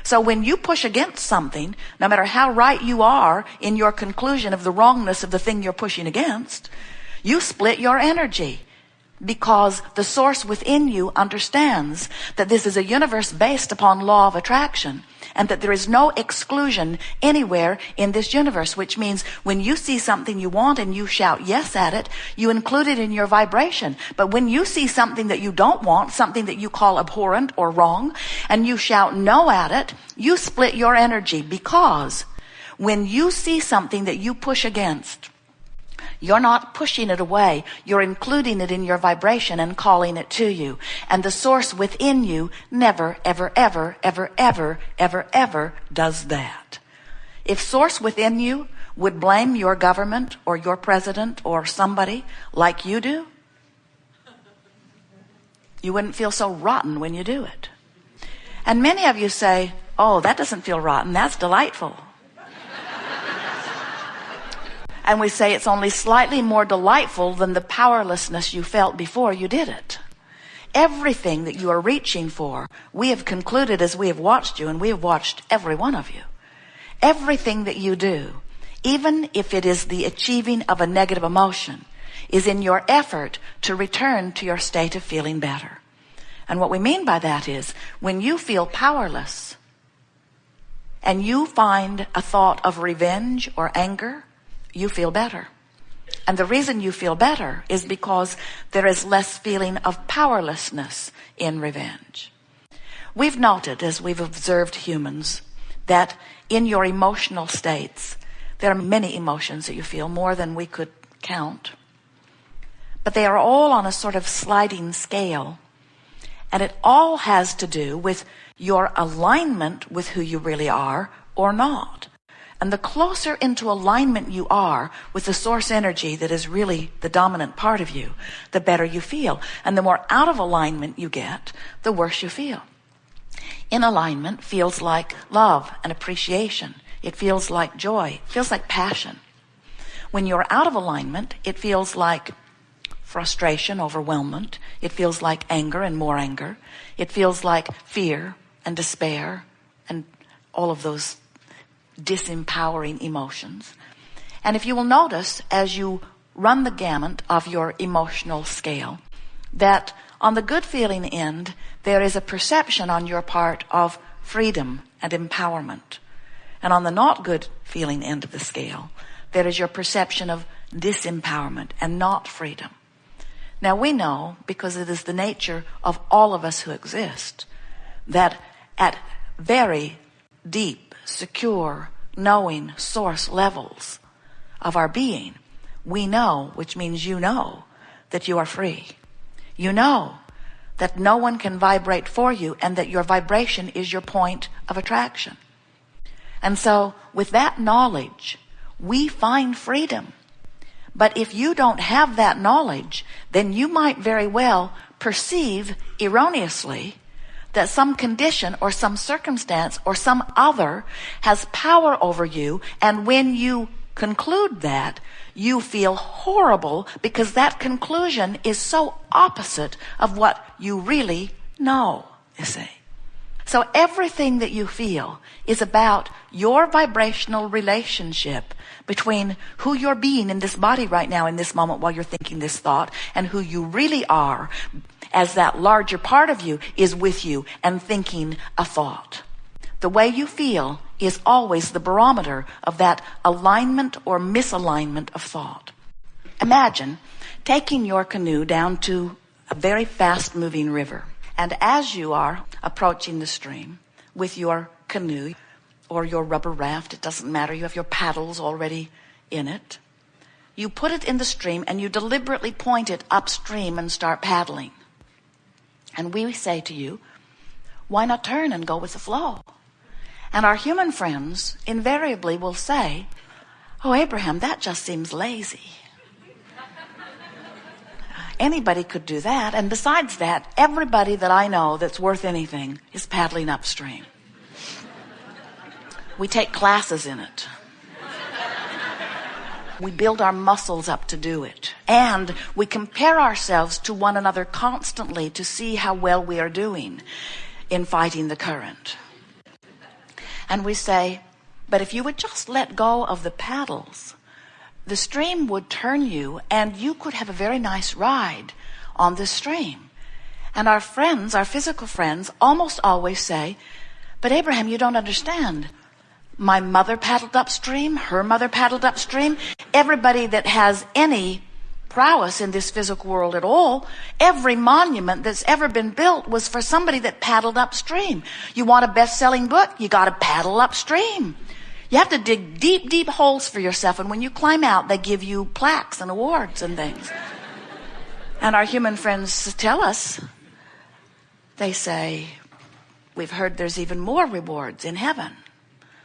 So when you push against something, no matter how right you are in your conclusion of the wrongness of the thing you're pushing against, you split your energy, because the source within you understands that this is a universe based upon law of attraction, and that there is no exclusion anywhere in this universe, which means when you see something you want and you shout yes at it, you include it in your vibration. But when you see something that you don't want, something that you call abhorrent or wrong, and you shout no at it, you split your energy, because when you see something that you push against, you're not pushing it away. You're including it in your vibration and calling it to you. And the source within you never, ever, ever, ever, ever, ever, ever does that. If source within you would blame your government or your president or somebody like you do, you wouldn't feel so rotten when you do it. And many of you say, oh, that doesn't feel rotten. That's delightful. And we say it's only slightly more delightful than the powerlessness you felt before you did it. Everything that you are reaching for, we have concluded as we have watched you, and we have watched every one of you. Everything that you do, even if it is the achieving of a negative emotion, is in your effort to return to your state of feeling better. And what we mean by that is, when you feel powerless and you find a thought of revenge or anger, you feel better. And the reason you feel better is because there is less feeling of powerlessness in revenge. We've noted, as we've observed humans, that in your emotional states, there are many emotions that you feel, more than we could count. But they are all on a sort of sliding scale. And it all has to do with your alignment with who you really are or not. And the closer into alignment you are with the source energy that is really the dominant part of you, the better you feel. And the more out of alignment you get, the worse you feel. In alignment feels like love and appreciation. It feels like joy. It feels like passion. When you're out of alignment, it feels like frustration, overwhelmment. It feels like anger and more anger. It feels like fear and despair and all of those disempowering emotions. And if you will notice, as you run the gamut of your emotional scale, that on the good feeling end, there is a perception on your part of freedom and empowerment. And on the not good feeling end of the scale, there is your perception of disempowerment and not freedom. Now we know, because it is the nature of all of us who exist, that at very deep, secure, knowing source levels of our being, we know, which means you know, that you are free. You know that no one can vibrate for you, and that your vibration is your point of attraction. And so with that knowledge, we find freedom. But if you don't have that knowledge, then you might very well perceive erroneously that some condition or some circumstance or some other has power over you. And when you conclude that, you feel horrible, because that conclusion is so opposite of what you really know, you see. So everything that you feel is about your vibrational relationship between who you're being in this body right now, in this moment while you're thinking this thought, and who you really are, as that larger part of you is with you and thinking a thought. The way you feel is always the barometer of that alignment or misalignment of thought. Imagine taking your canoe down to a very fast-moving river. And as you are approaching the stream with your canoe or your rubber raft, it doesn't matter, you have your paddles already in it, you put it in the stream and you deliberately point it upstream and start paddling. And we say to you, why not turn and go with the flow? And our human friends invariably will say, oh, Abraham, that just seems lazy. Anybody could do that. And besides that, everybody that I know that's worth anything is paddling upstream. We take classes in it. We build our muscles up to do it. And we compare ourselves to one another constantly to see how well we are doing in fighting the current. And we say, but if you would just let go of the paddles, the stream would turn you and you could have a very nice ride on the stream. And our friends, our physical friends, almost always say, but Abraham, you don't understand. My mother paddled upstream, her mother paddled upstream. Everybody that has any prowess in this physical world at all, every monument that's ever been built was for somebody that paddled upstream. You want a best-selling book? You got to paddle upstream. You have to dig deep, deep holes for yourself, and when you climb out, they give you plaques and awards and things. And our human friends tell us, they say, we've heard there's even more rewards in heaven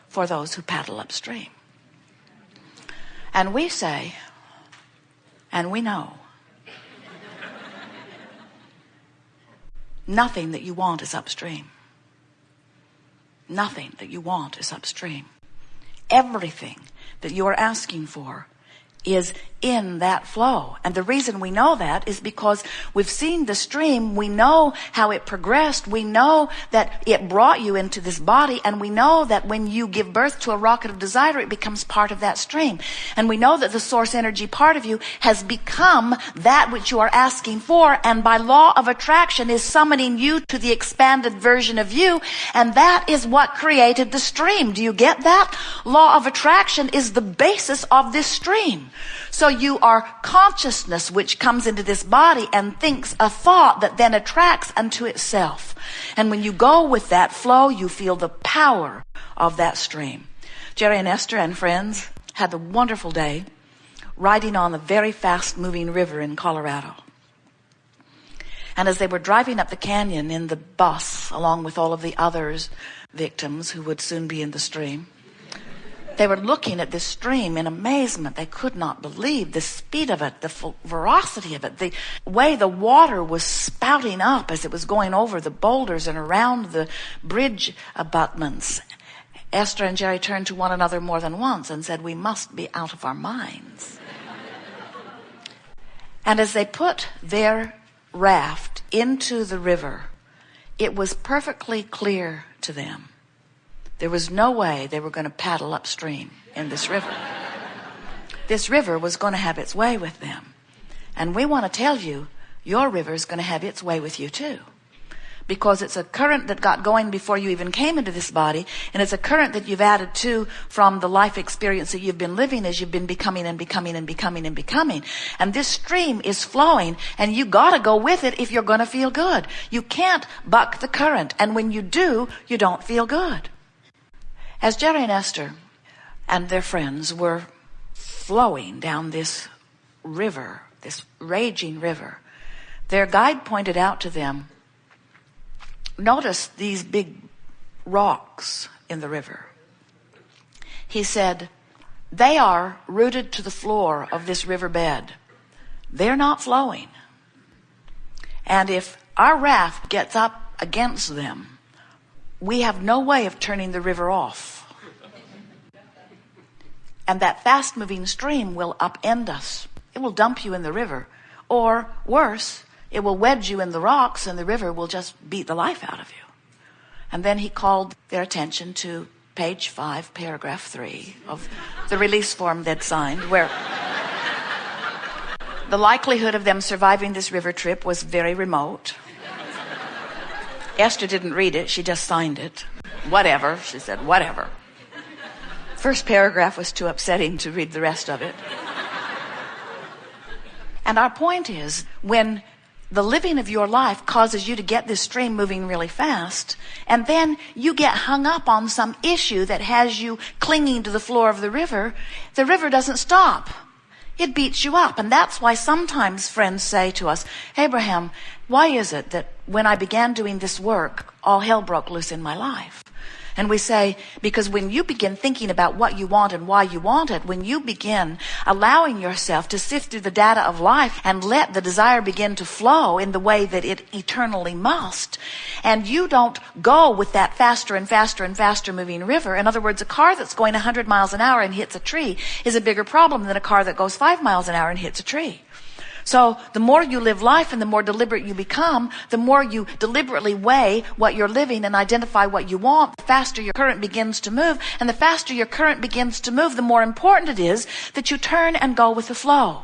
for those who paddle upstream. And we say, and we know, nothing that you want is upstream. Nothing that you want is upstream. Everything that you are asking for is in that flow. And the reason we know that is because we've seen the stream. We know how it progressed. We know that it brought you into this body. And we know that when you give birth to a rocket of desire, it becomes part of that stream. And we know that the source energy part of you has become that which you are asking for. And by law of attraction is summoning you to the expanded version of you. And that is what created the stream. Do you get that? Law of attraction is the basis of this stream. So you are consciousness which comes into this body and thinks a thought that then attracts unto itself. And when you go with that flow, you feel the power of that stream. Jerry and Esther and friends had a wonderful day riding on the very fast-moving river in Colorado. And as they were driving up the canyon in the bus, along with all of the others victims who would soon be in the stream, they were looking at this stream in amazement. They could not believe the speed of it, the ferocity of it, the way the water was spouting up as it was going over the boulders and around the bridge abutments. Esther and Jerry turned to one another more than once and said, we must be out of our minds. And as they put their raft into the river, it was perfectly clear to them. There was no way they were going to paddle upstream in this river. This river was going to have its way with them. And we want to tell you, your river is going to have its way with you too. Because it's a current that got going before you even came into this body, and it's a current that you've added to from the life experience that you've been living as you've been becoming and becoming and becoming and becoming. And this stream is flowing, and you got to go with it if you're going to feel good. You can't buck the current, and when you do, you don't feel good. As Jerry and Esther and their friends were flowing down this river, this raging river, their guide pointed out to them, notice these big rocks in the river. He said, they are rooted to the floor of this riverbed. They're not flowing. And if our raft gets up against them, we have no way of turning the river off. And that fast-moving stream will upend us. It will dump you in the river. Or worse, it will wedge you in the rocks and the river will just beat the life out of you. And then he called their attention to page 5, paragraph 3 of the release form they'd signed, where the likelihood of them surviving this river trip was very remote. Esther didn't read it. She just signed it. Whatever. She said, whatever. First paragraph was too upsetting to read the rest of it. And our point is, when the living of your life causes you to get this stream moving really fast, and then you get hung up on some issue that has you clinging to the floor of the river doesn't stop. It beats you up. And that's why sometimes friends say to us, Abraham, why is it that when I began doing this work, all hell broke loose in my life? And we say, because when you begin thinking about what you want and why you want it, when you begin allowing yourself to sift through the data of life and let the desire begin to flow in the way that it eternally must, and you don't go with that faster and faster and faster moving river. In other words, a car that's going 100 miles an hour and hits a tree is a bigger problem than a car that goes 5 miles an hour and hits a tree. So the more you live life and the more deliberate you become, the more you deliberately weigh what you're living and identify what you want, the faster your current begins to move. And the faster your current begins to move, the more important it is that you turn and go with the flow.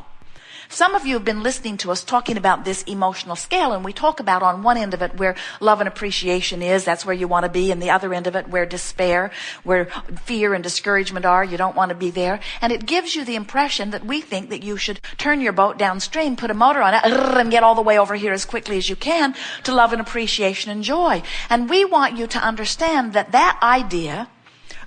Some of you have been listening to us talking about this emotional scale, and we talk about on one end of it where love and appreciation is, that's where you want to be, and the other end of it where despair, where fear and discouragement are, you don't want to be there. And it gives you the impression that we think that you should turn your boat downstream, put a motor on it, and get all the way over here as quickly as you can to love and appreciation and joy. And we want you to understand that that idea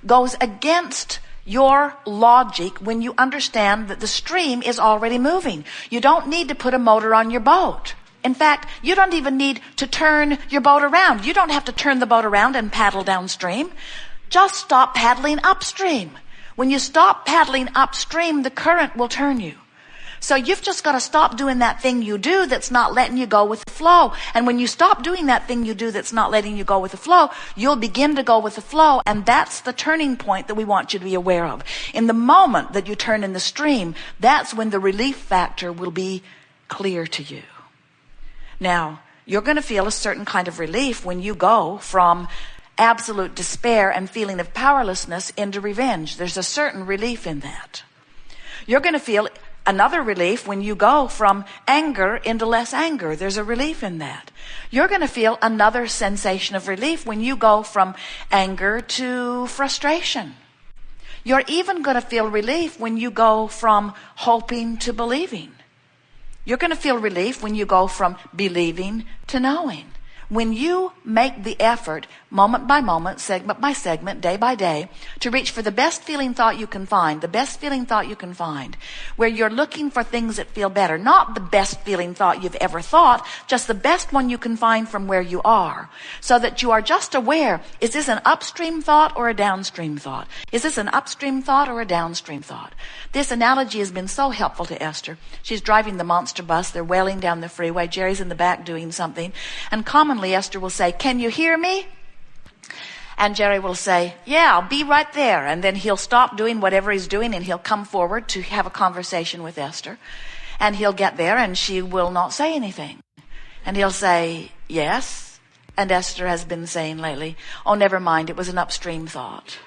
goes against your logic when you understand that the stream is already moving. You don't need to put a motor on your boat. In fact, you don't even need to turn your boat around. You don't have to turn the boat around and paddle downstream. Just stop paddling upstream. When you stop paddling upstream, the current will turn you. So you've just got to stop doing that thing you do that's not letting you go with the flow. And when you stop doing that thing you do that's not letting you go with the flow, you'll begin to go with the flow. And that's the turning point that we want you to be aware of. In the moment that you turn in the stream, that's when the relief factor will be clear to you. Now, you're going to feel a certain kind of relief when you go from absolute despair and feeling of powerlessness into revenge. There's a certain relief in that. You're going to feel another relief when you go from anger into less anger. There's a relief in that. You're going to feel another sensation of relief when you go from anger to frustration. You're even going to feel relief when you go from hoping to believing. You're going to feel relief when you go from believing to knowing. When you make the effort, moment by moment, segment by segment, day by day, to reach for the best feeling thought you can find, the best feeling thought you can find, where you're looking for things that feel better, not the best feeling thought you've ever thought, just the best one you can find from where you are, so that you are just aware, is this an upstream thought or a downstream thought? Is this an upstream thought or a downstream thought? This analogy has been so helpful to Esther. She's driving the monster bus. They're wailing down the freeway. Jerry's in the back doing something. And commonly Esther will say, "Can you hear me?" And Jerry will say, "Yeah, I'll be right there." And then he'll stop doing whatever he's doing and he'll come forward to have a conversation with Esther. And he'll get there and she will not say anything. And he'll say, "Yes." And Esther has been saying lately, "Oh, never mind, it was an upstream thought."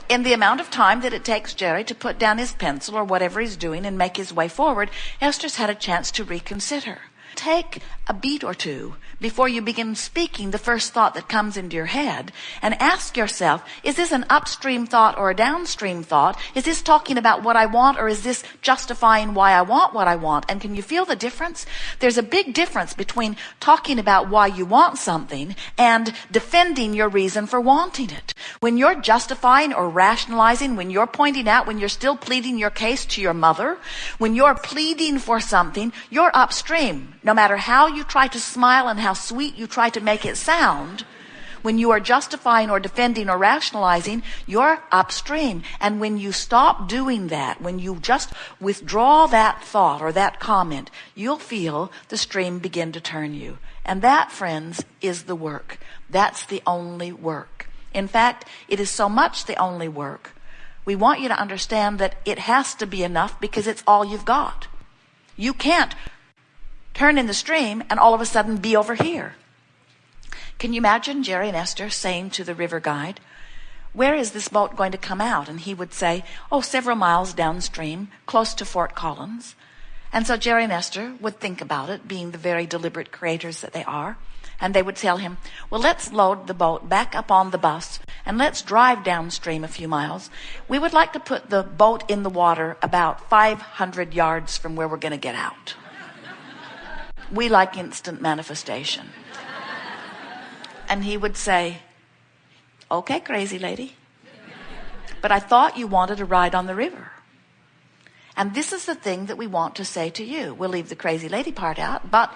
In the amount of time that it takes Jerry to put down his pencil or whatever he's doing and make his way forward, Esther's had a chance to reconsider. Take a beat or two before you begin speaking the first thought that comes into your head and ask yourself, is this an upstream thought or a downstream thought? Is this talking about what I want, or is this justifying why I want what I want? And can you feel the difference? There's a big difference between talking about why you want something and defending your reason for wanting it. When you're justifying or rationalizing, when you're pointing out, when you're still pleading your case to your mother, when you're pleading for something, you're upstream. No matter how you try to smile and how sweet you try to make it sound, when you are justifying or defending or rationalizing, you're upstream. And when you stop doing that, when you just withdraw that thought or that comment, you'll feel the stream begin to turn you. And that, friends, is the work. That's the only work. In fact, it is so much the only work. We want you to understand that it has to be enough because it's all you've got. You can't turn in the stream and all of a sudden be over here. Can you imagine Jerry and Esther saying to the river guide, "Where is this boat going to come out?" And he would say, "Oh, several miles downstream, close to Fort Collins." And so Jerry and Esther would think about it, being the very deliberate creators that they are. And they would tell him, "Well, let's load the boat back up on the bus and let's drive downstream a few miles. We would like to put the boat in the water about 500 yards from where we're going to get out. We like instant manifestation." And he would say, "Okay, crazy lady, but I thought you wanted to ride on the river." And this is the thing that we want to say to you. We'll leave the crazy lady part out, but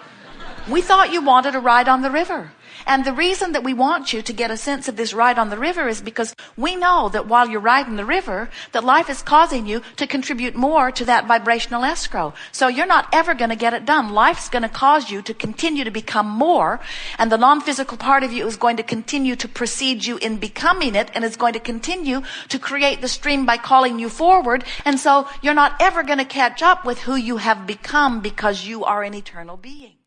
We thought you wanted a ride on the river. And the reason that we want you to get a sense of this ride on the river is because we know that while you're riding the river, that life is causing you to contribute more to that vibrational escrow. So you're not ever going to get it done. Life's going to cause you to continue to become more, and the non-physical part of you is going to continue to precede you in becoming it, and is going to continue to create the stream by calling you forward. And so you're not ever going to catch up with who you have become, because you are an eternal being.